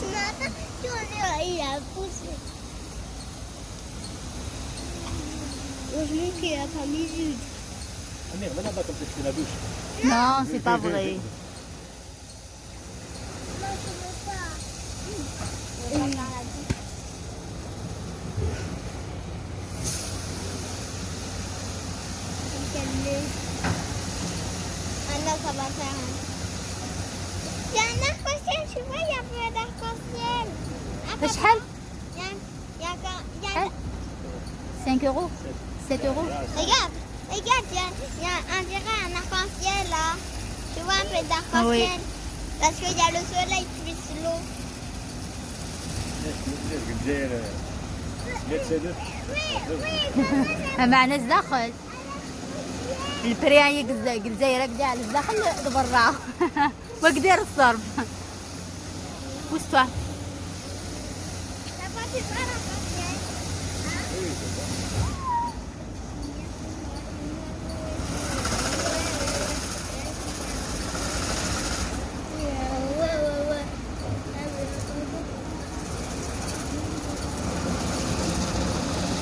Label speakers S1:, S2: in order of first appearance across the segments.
S1: ce matin, il a poussé. Heureusement qu'il a pas mis d'huile.
S2: Ah merde, va là-bas comme ça, je fais la douche.
S3: Non, c'est pas vrai.
S1: Non, je veux pas. Je veux pas faire la douche. Ah là, ça va faire un... Il y a un arc-en-ciel, tu vois, il y a plein d'arc-en-ciel.
S3: شحال
S1: Il y a
S3: 5 euros 7 euros
S1: Regarde, il y a on dirait un arc-en-ciel là. Tu vois un peu d'arc-en-ciel.
S3: Oui.
S1: Parce qu'il y a le soleil plus l'eau.
S3: معنا الزاخل البريايق الجزائر كاع الزاخل لبرا وكدير الصرف وستوا
S1: T'as pas pu voir l'arc-en-ciel? Ouais.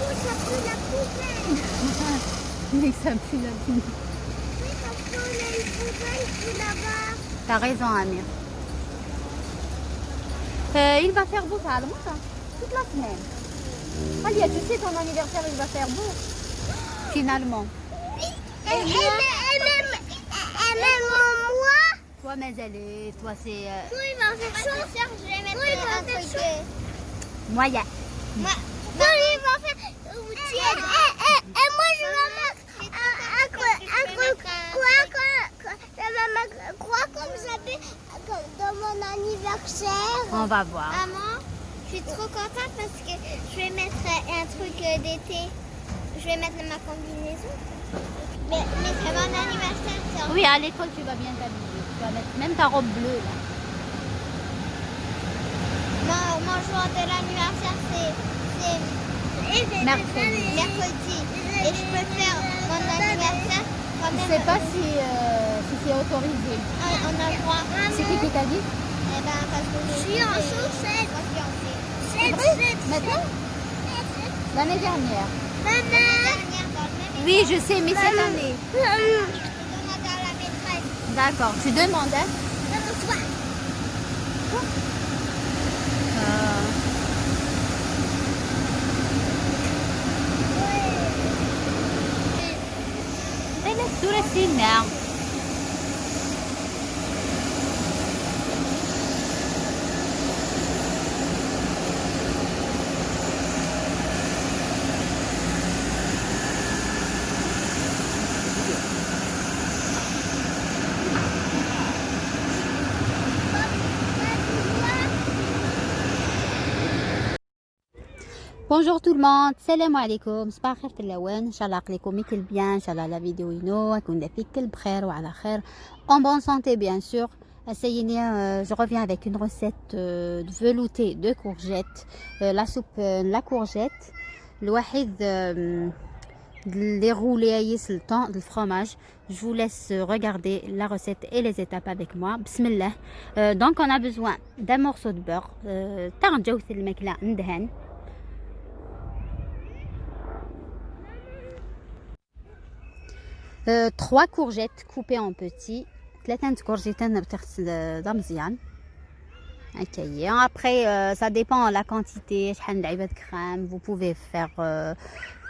S1: Oh, ça pue la poubelle.
S3: Mais ça pue la pue.
S1: Oui, parce qu'on a une poubelle ici là-bas.
S3: T'as raison Amir. Il va faire beau ça toute la semaine. Alia, tu sais ton anniversaire il va faire beau. Finalement.
S1: Et même moi.
S3: Toi Mazalé, toi c'est
S1: Moi, il va faire chaud. Je vais mettre un truc.
S3: moyen.
S1: Moi, il va faire tiède. Et moi, je vais mettre un quoi comme j'avais dans mon anniversaire.
S3: On va voir.
S1: Maman, je suis trop contente parce que je vais mettre un truc d'été. Je vais mettre ma combinaison. Mais c'est mon anniversaire, ça.
S3: Oui, à l'école tu vas bien t'habiller. Tu vas mettre même ta robe bleue là.
S1: Mon jour de l'anniversaire, c'est mercredi. Et je peux faire mon anniversaire quand
S3: Je
S1: même.
S3: sais pas si c'est autorisé.
S1: On a le droit.
S3: C'est qui t'a dit?
S1: Eh ben, parce que je suis en chaussette. Moi, je suis en
S3: Maintenant? L'année dernière.
S1: Maman.
S3: Oui, je sais, mais cette année.
S1: Je demande à la maîtresse.
S3: D'accord, tu demandes, hein?
S1: Demande-toi.
S3: أين الصورة سينا؟ Bonjour tout le monde, salam alaikum, صباح الخير تلاوان ان شاء الله عقلكم يكل بيان ان شاء الله لا فيديو ينو يكون دافيك كل بخير وعلى خير en bonne santé bien sûr. Je reviens avec une recette de velouté de courgettes, la soupe la courgette الواحد les rouler le temps le fromage. Je vous laisse regarder la recette et les étapes avec moi. Bismillah. Donc on a besoin d'un morceau de beurre, تنجوز الماكلة ندهن. 3 courgettes coupées en petits, 3 courgettes بتغسل مزيان هكايا. Après ça dépend la quantité شحال من علبة crème, vous pouvez faire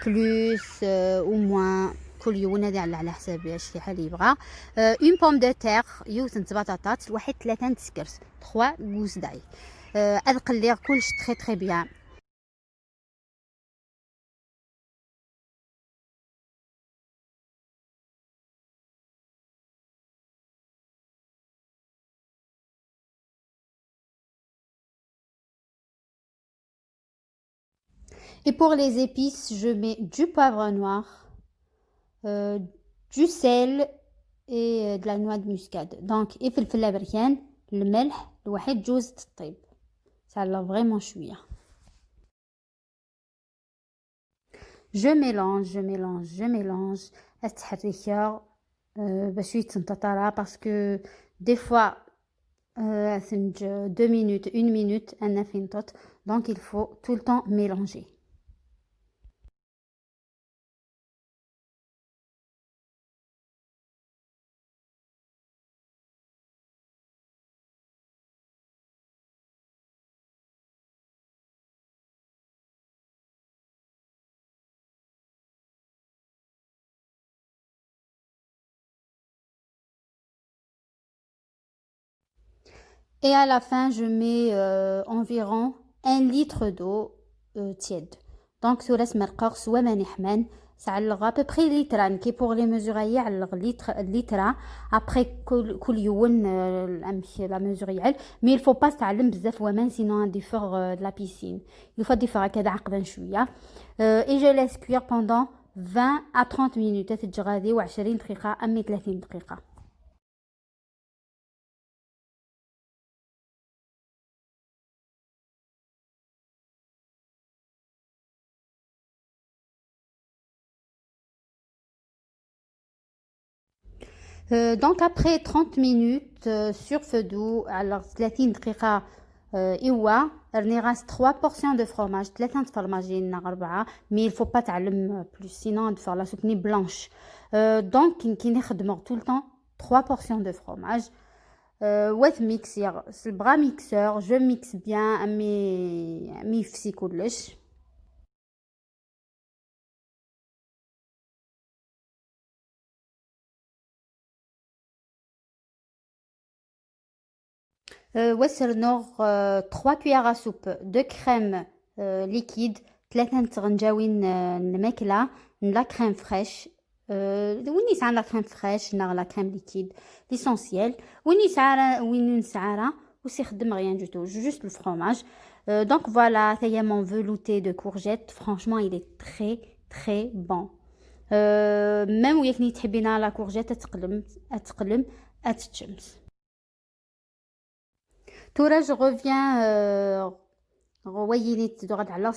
S3: plus ou moins كل يوم هذا على حساب شحال يبغى. Une pomme de terre يوزن بطاطات الواحد 3 تسكرت 3 gousses d'ail. أذقلي كلش très très bien. Et pour les épices, je mets du poivre noir, du sel et de la noix de muscade. Donc, et فلفل أبريان, الملح, الواحد جوز الطيب. Ça l'a vraiment chouïa. Je mélange. أستحركها باش يتنططرها parce que des fois 2 minutes, 1 minute, donc il faut tout le temps mélanger. Et à la fin, je mets environ 1 litre d'eau tiède. Donc, sur la مرقق سوا ما نحمن سعلق à peu près litre كي pour les mesures علق litre après كل يوم la mesure يعل mais il faut pas تعلم بزاف ومان sinon عندي فوق de la piscine. Il faut ديفور هكذا عقدا شويه et je laisse cuire pendant 20 à 30 minutes تتجي غادي و20 دقيقه امي 30 دقيقه. Donc après 30 minutes sur feu doux, alors 30 دقيقة إيوا راني غاس 3 portions de fromage 3 تفرماجين 4 mais il faut pas تعلم plus sinon تفرلا سكني blanche. Donc كي نخدمو tout le temps 3 portions de fromage. وات ميكسير البغا ميكسور جو ميكس بيان امي يفسي كلش. وسرنوغ 3 cuillères à soupe de crème liquide 3 تغنجاوين الماكلة لا كريم فريش وين يسعى لا كريم فريش لا كريم ليكيد ليسونسيال وين نسعى وسي خدم rien du tout juste le fromage. Donc voilà, ça y est mon velouté de courgette, franchement il est très très bon. Même وياك تحبينا لا كورجيت تقلم تتشمس. Toura, je reviens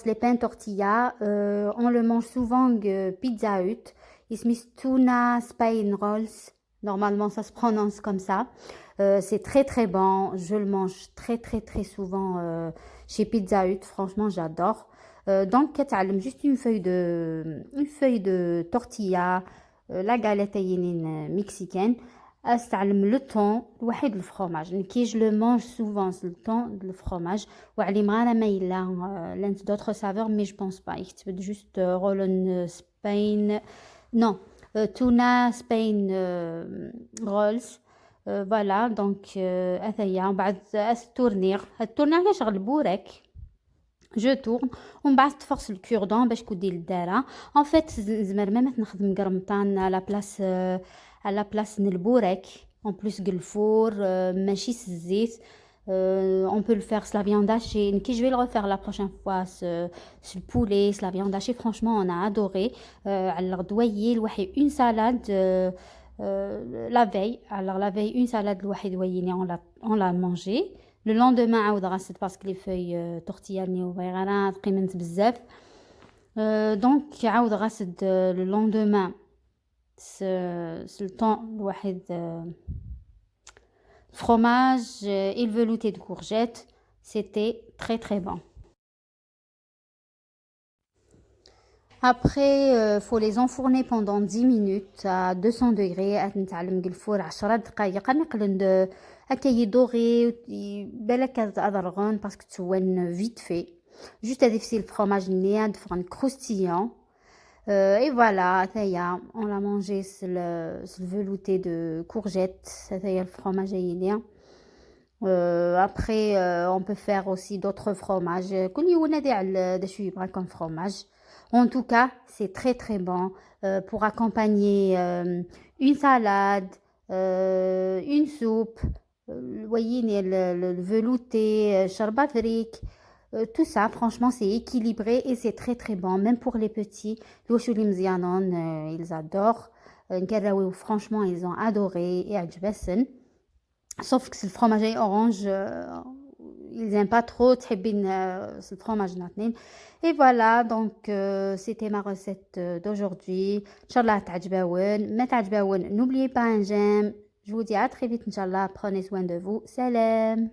S3: les pains tortilla. On le mange souvent Pizza Hut. Il se met tuna spine rolls. Normalement, ça se prononce comme ça. C'est très très bon. Je le mange très très très souvent chez Pizza Hut. Franchement, j'adore. Donc, t'as juste une feuille de tortilla, la galette mexicaine. استعلم لو طون الوحيد الفرomage كي je le mange souvent le temps le fromage وعلي مغانا مايلا لانت d'autres saveurs mais je pense pas يكتب juste رولن سبين non tuna spain rolls voilà donc هذايا ومن بعد التورنير كنشغل البورك جو تورن ومن بعد تفرس الكوردون باش كدير الدارة en fait زمر ما نخدم قرمطان à la place نلبورك en plus قلفور ماشي الزيت. On peut le faire la viande hachée. Je vais le refaire la prochaine fois ce poulet, la viande hachée. Franchement, on a adoré. Alors, doyer, une salade la veille. Alors, la veille, une salade, on l'a mangé. Le lendemain, parce que les feuilles tortilla donc, le lendemain, c'est le temps fromage et le velouté de courgettes, c'était très très bon. Après faut les enfourner pendant 10 minutes à 200 degrés نتعلم الفور 10 دقائق نقلن هكا يدوغي بالك اضرغون باسكو تسوان vite fait juste à défaire le fromage néant de faire croustillant. Et voilà, on l'a mangé sur le velouté de courgettes, c'est le fromage haïtien. Après, on peut faire aussi d'autres fromages. Comme fromage. En tout cas, c'est très très bon pour accompagner une salade, une soupe. Vous voyez, le velouté, charbafrik. Tout ça, franchement, c'est équilibré et c'est très très bon. Même pour les petits, ils adorent. Franchement, ils ont adoré et adjbessen. Sauf que le fromage orange, ils n'aiment pas trop. Ce fromage natnin. Et voilà, donc c'était ma recette d'aujourd'hui. Inch'Allah, t'ajbaouen. N'oubliez pas un j'aime. Je vous dis à très vite, Inch'Allah. Prenez soin de vous. Salam.